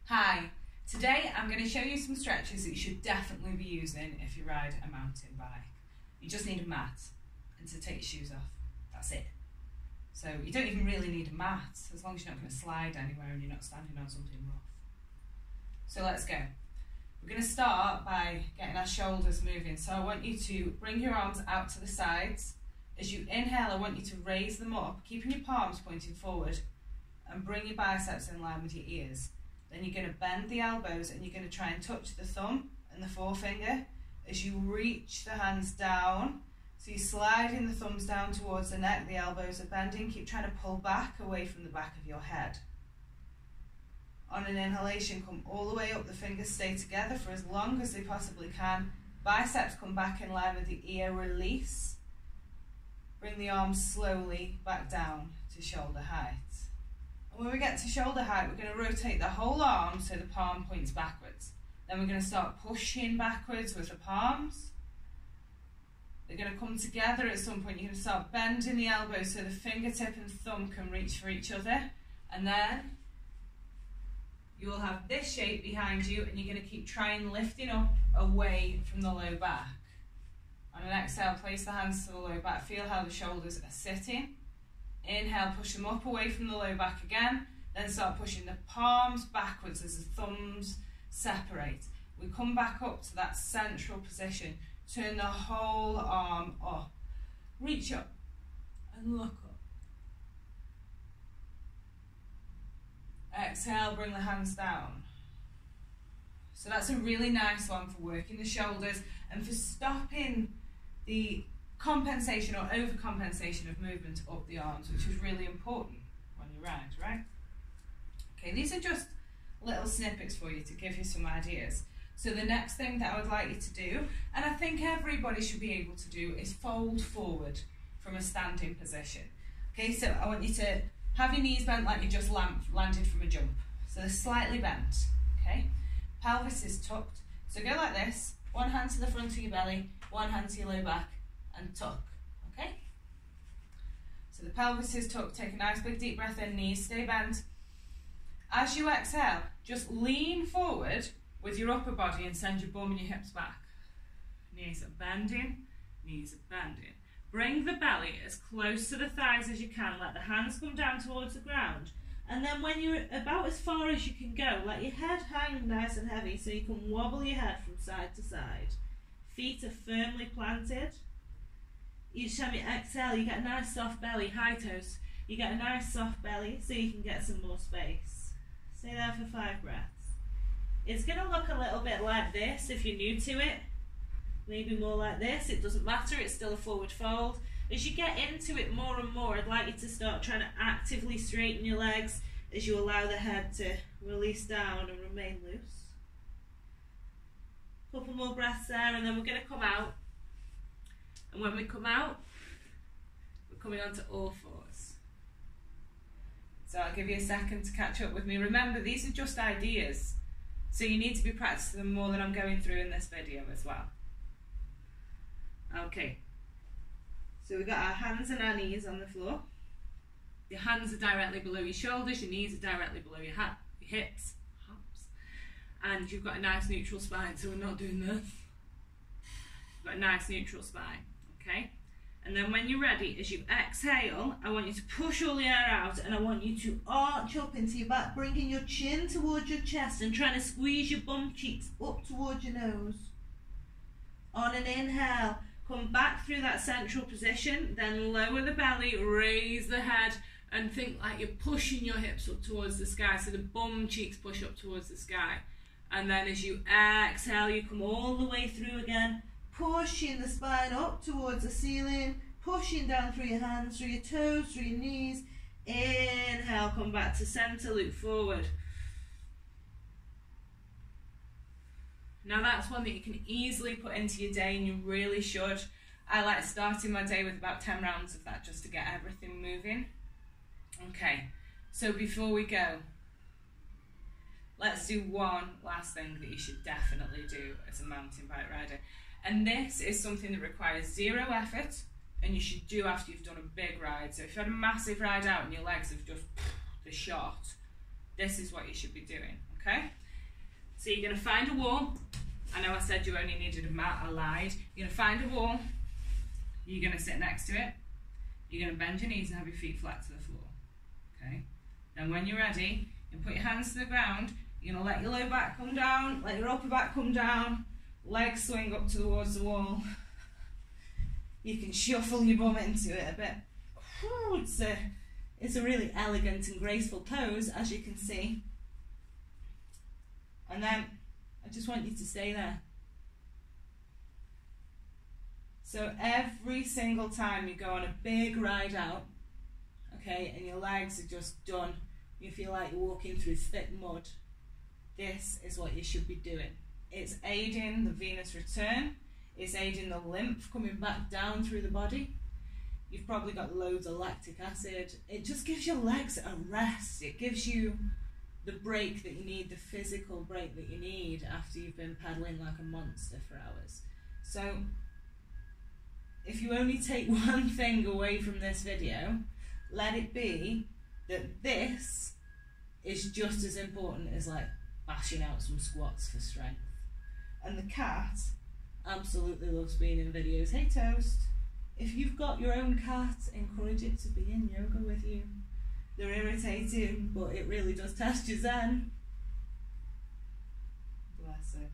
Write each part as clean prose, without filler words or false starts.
Hi, today I'm going to show you some stretches that you should definitely be using if you ride a mountain bike. You just need a mat and to take your shoes off, that's it. So you don't even really need a mat as long as you're not going to slide anywhere and you're not standing on something rough. So let's go. We're going to start by getting our shoulders moving. So I want you to bring your arms out to the sides. As you inhale, I want you to raise them up, keeping your palms pointing forward, and bring your biceps in line with your ears. Then you're going to bend the elbows and you're going to try and touch the thumb and the forefinger as you reach the hands down. So you're sliding the thumbs down towards the neck, the elbows are bending. Keep trying to pull back away from the back of your head. On an inhalation, come all the way up, the fingers stay together for as long as they possibly can. Biceps come back in line with the ear, release. Bring the arms slowly back down to shoulder height. And when we get to shoulder height, we're going to rotate the whole arm so the palm points backwards. Then we're going to start pushing backwards with the palms. They're going to come together at some point. You're going to start bending the elbows so the fingertip and thumb can reach for each other. And then you will have this shape behind you and you're going to keep trying lifting up away from the low back. On an exhale, place the hands to the low back. Feel how the shoulders are sitting. Inhale, push them up away from the low back again. Then start pushing the palms backwards as the thumbs separate. We come back up to that central position. Turn the whole arm up. Reach up and look up. Exhale, bring the hands down. So that's a really nice one for working the shoulders and for stopping the compensation or overcompensation of movement up the arms, which is really important when you ride, right? Okay, these are just little snippets for you to give you some ideas. So the next thing that I would like you to do, and I think everybody should be able to do, is fold forward from a standing position. Okay, so I want you to have your knees bent like you just landed from a jump. So they're slightly bent, okay? Pelvis is tucked. So go like this, one hand to the front of your belly, one hand to your low back, and tuck, okay? So the pelvis is tucked. Take a nice big deep breath in, knees stay bent. As you exhale, just lean forward with your upper body and send your bum and your hips back. Knees are bending, knees are bending. Bring the belly as close to the thighs as you can. Let the hands come down towards the ground. And then when you're about as far as you can go, let your head hang nice and heavy so you can wobble your head from side to side. Feet are firmly planted. Each time you exhale, you get a nice soft belly, high toes. You get a nice soft belly so you can get some more space. Stay there for 5 breaths. It's going to look a little bit like this if you're new to it. Maybe more like this, it doesn't matter, it's still a forward fold. As you get into it more and more, I'd like you to start trying to actively straighten your legs as you allow the head to release down and remain loose. Couple more breaths there and then we're going to come out. And when we come out, we're coming onto all fours. So I'll give you a second to catch up with me. Remember, these are just ideas. So you need to be practicing them more than I'm going through in this video as well. Okay. So we've got our hands and our knees on the floor. Your hands are directly below your shoulders, your knees are directly below your hips. And you've got a nice neutral spine, so we're not doing this. You've got a nice neutral spine, okay? And then when you're ready, as you exhale, I want you to push all the air out and I want you to arch up into your back, bringing your chin towards your chest and trying to squeeze your bum cheeks up towards your nose. On an inhale, come back through that central position, then lower the belly, raise the head, and think like you're pushing your hips up towards the sky, so the bum cheeks push up towards the sky. And then as you exhale, you come all the way through again, pushing the spine up towards the ceiling, pushing down through your hands, through your toes, through your knees. Inhale, come back to center, loop forward. Now that's one that you can easily put into your day and you really should. I like starting my day with about 10 rounds of that just to get everything moving. Okay, so before we go, let's do one last thing that you should definitely do as a mountain bike rider. And this is something that requires 0 effort and you should do after you've done a big ride. So if you had a massive ride out and your legs have just the shot, this is what you should be doing, okay? So you're going to find a wall. I know I said you only needed a mat, I lied. You're going to find a wall, you're going to sit next to it, you're going to bend your knees and have your feet flat to the floor, okay? Then when you're ready, you put your hands to the ground, you're going to let your low back come down, let your upper back come down, legs swing up towards the wall. You can shuffle your bum into it a bit. It's a really elegant and graceful pose, as you can see. And then I just want you to stay there. So every single time you go on a big ride out, okay, and your legs are just done, you feel like you're walking through thick mud, this is what you should be doing. It's aiding the venous return, it's aiding the lymph coming back down through the body. You've probably got loads of lactic acid. It just gives your legs a rest. It gives you the break that you need, the physical break that you need after you've been pedaling like a monster for hours. So if you only take one thing away from this video, let it be that this is just as important as like bashing out some squats for strength. And the cat absolutely loves being in videos. Hey Toast, if you've got your own cat, encourage it to be in yoga with you. They're irritating, but it really does test your zen. Bless her.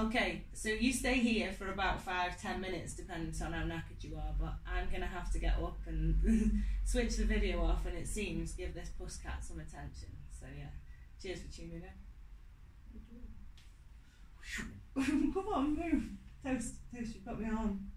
Okay, so you stay here for about 5-10 minutes, depending on how knackered you are, but I'm going to have to get up and switch the video off, and it seems give this puss cat some attention. So yeah, cheers for tuning in. Come on, move. Toast, you've got me on.